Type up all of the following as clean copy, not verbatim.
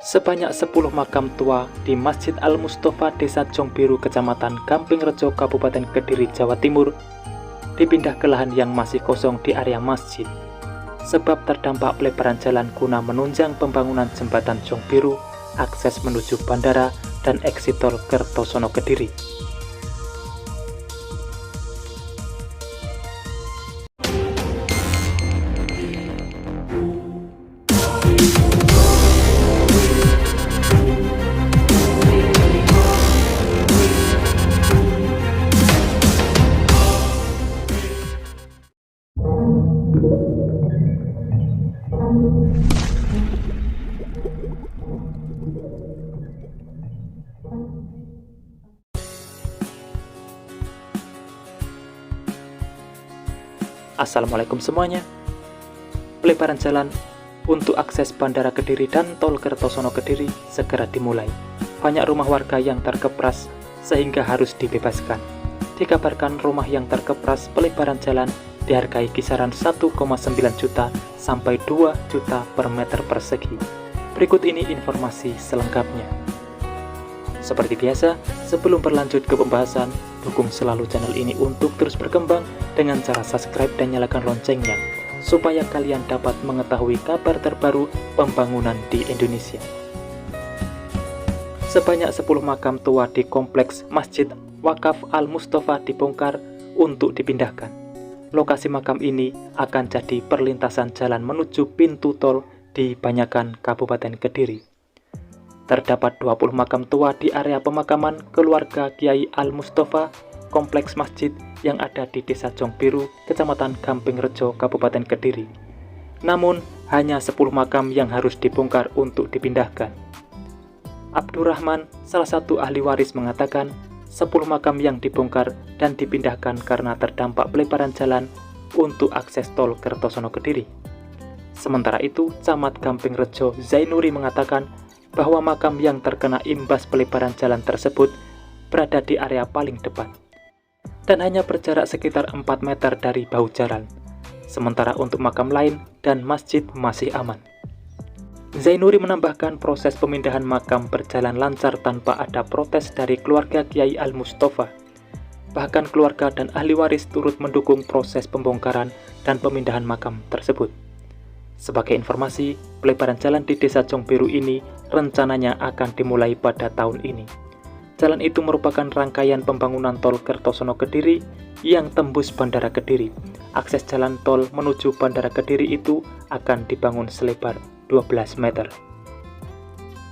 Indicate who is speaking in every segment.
Speaker 1: Sebanyak 10 makam tua di Masjid Al-Mustofa, Desa Jongbiru, Kecamatan Gampingrejo, Kabupaten Kediri, Jawa Timur, dipindah ke lahan yang masih kosong di area masjid, sebab terdampak pelebaran jalan guna menunjang pembangunan jembatan Jongbiru, akses menuju bandara, dan eksit tol Kertosono Kediri. Assalamualaikum semuanya. Pelebaran jalan untuk akses Bandara Kediri dan Tol Kertosono Kediri segera dimulai. Banyak rumah warga yang terkepras sehingga harus dibebaskan. Dikabarkan rumah yang terkepras pelebaran jalan dihargai kisaran 1,9 juta sampai 2 juta per meter persegi. Berikut ini informasi selengkapnya. Seperti biasa, sebelum berlanjut ke pembahasan, dukung selalu channel ini untuk terus berkembang dengan cara subscribe dan nyalakan loncengnya, supaya kalian dapat mengetahui kabar terbaru pembangunan di Indonesia. Sebanyak 10 makam tua di kompleks Masjid Wakaf Al-Mustofa dibongkar untuk dipindahkan. Lokasi makam ini akan jadi perlintasan jalan menuju pintu tol di Banyakan, Kabupaten Kediri. Terdapat 20 makam tua di area pemakaman keluarga Kiai Al-Mustofa, kompleks masjid yang ada di Desa Jongbiru, Kecamatan Gampingrejo, Kabupaten Kediri. Namun, hanya 10 makam yang harus dibongkar untuk dipindahkan. Abdurrahman, salah satu ahli waris, mengatakan 10 makam yang dibongkar dan dipindahkan karena terdampak pelebaran jalan untuk akses tol Kertosono Kediri. Sementara itu, Camat Gampingrejo Zainuri mengatakan bahwa makam yang terkena imbas pelebaran jalan tersebut berada di area paling depan dan hanya berjarak sekitar 4 meter dari bahu jalan, sementara untuk makam lain dan masjid masih aman. Zainuri menambahkan proses pemindahan makam berjalan lancar tanpa ada protes dari keluarga Kiai Al-Mustofa. Bahkan keluarga dan ahli waris turut mendukung proses pembongkaran dan pemindahan makam tersebut. Sebagai informasi, pelebaran jalan di Desa Jongbiru ini rencananya akan dimulai pada tahun ini. Jalan itu merupakan rangkaian pembangunan tol Kertosono Kediri yang tembus Bandara Kediri. Akses jalan tol menuju Bandara Kediri itu akan dibangun selebar 12 meter.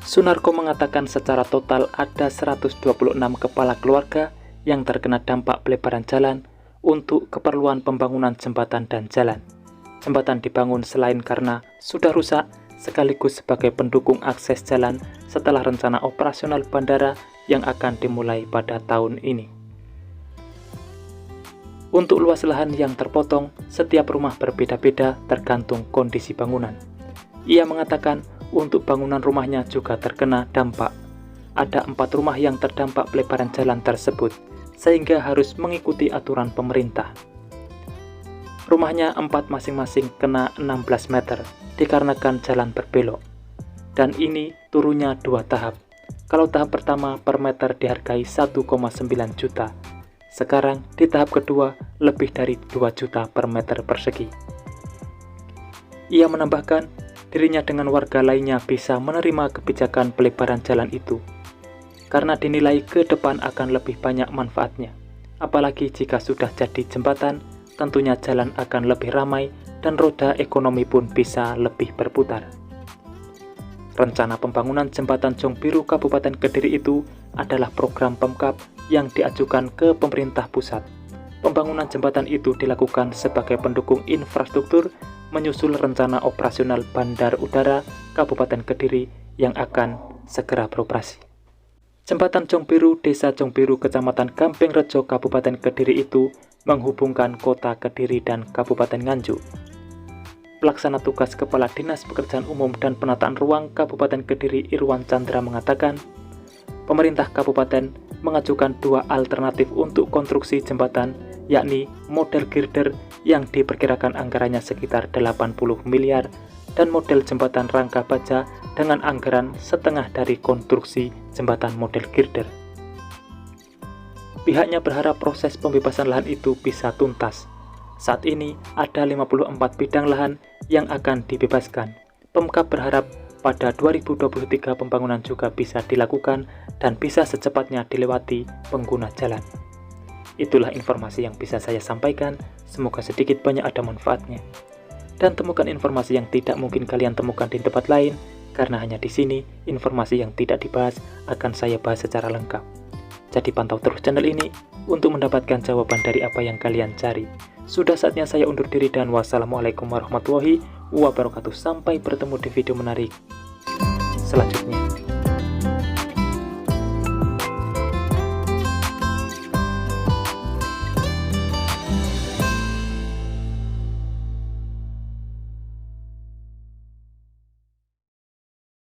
Speaker 1: Sunarko mengatakan secara total ada 126 kepala keluarga yang terkena dampak pelebaran jalan untuk keperluan pembangunan jembatan dan jalan. Jembatan dibangun selain karena sudah rusak, sekaligus sebagai pendukung akses jalan setelah rencana operasional bandara yang akan dimulai pada tahun ini. Untuk luas lahan yang terpotong, setiap rumah berbeda-beda tergantung kondisi bangunan. Ia mengatakan untuk bangunan rumahnya juga terkena dampak. Ada 4 rumah yang terdampak pelebaran jalan tersebut, sehingga harus mengikuti aturan pemerintah. Rumahnya 4 masing-masing kena 16 meter dikarenakan jalan berbelok. Dan ini turunnya 2 tahap. Kalau tahap pertama per meter dihargai 1,9 juta. Sekarang di tahap kedua lebih dari 2 juta per meter persegi. Ia menambahkan dirinya dengan warga lainnya bisa menerima kebijakan pelebaran jalan itu karena dinilai ke depan akan lebih banyak manfaatnya. Apalagi jika sudah jadi jembatan, tentunya jalan akan lebih ramai dan roda ekonomi pun bisa lebih berputar. Rencana pembangunan jembatan Jongbiru Kabupaten Kediri itu adalah program Pemkab yang diajukan ke pemerintah pusat. Pembangunan jembatan itu dilakukan sebagai pendukung infrastruktur menyusul rencana operasional Bandar Udara Kabupaten Kediri yang akan segera beroperasi. Jembatan Jongbiru Desa Jongbiru Kecamatan Gampingrejo Kabupaten Kediri itu menghubungkan kota Kediri dan Kabupaten Nganjuk. Pelaksana tugas Kepala Dinas Pekerjaan Umum dan Penataan Ruang Kabupaten Kediri Irwan Chandra mengatakan, pemerintah kabupaten mengajukan 2 alternatif untuk konstruksi jembatan, yakni model girder yang diperkirakan anggarannya sekitar 80 miliar dan model jembatan rangka baja dengan anggaran setengah dari konstruksi jembatan model girder. Pihaknya berharap proses pembebasan lahan itu bisa tuntas. Saat ini ada 54 bidang lahan yang akan dibebaskan. Pemkab berharap pada 2023 pembangunan juga bisa dilakukan dan bisa secepatnya dilewati pengguna jalan. Itulah informasi yang bisa saya sampaikan, semoga sedikit banyak ada manfaatnya. Dan temukan informasi yang tidak mungkin kalian temukan di tempat lain, karena hanya di sini informasi yang tidak dibahas akan saya bahas secara lengkap. Jadi pantau terus channel ini untuk mendapatkan jawaban dari apa yang kalian cari. Sudah saatnya saya undur diri dan wassalamualaikum warahmatullahi wabarakatuh. Sampai bertemu di video menarik selanjutnya.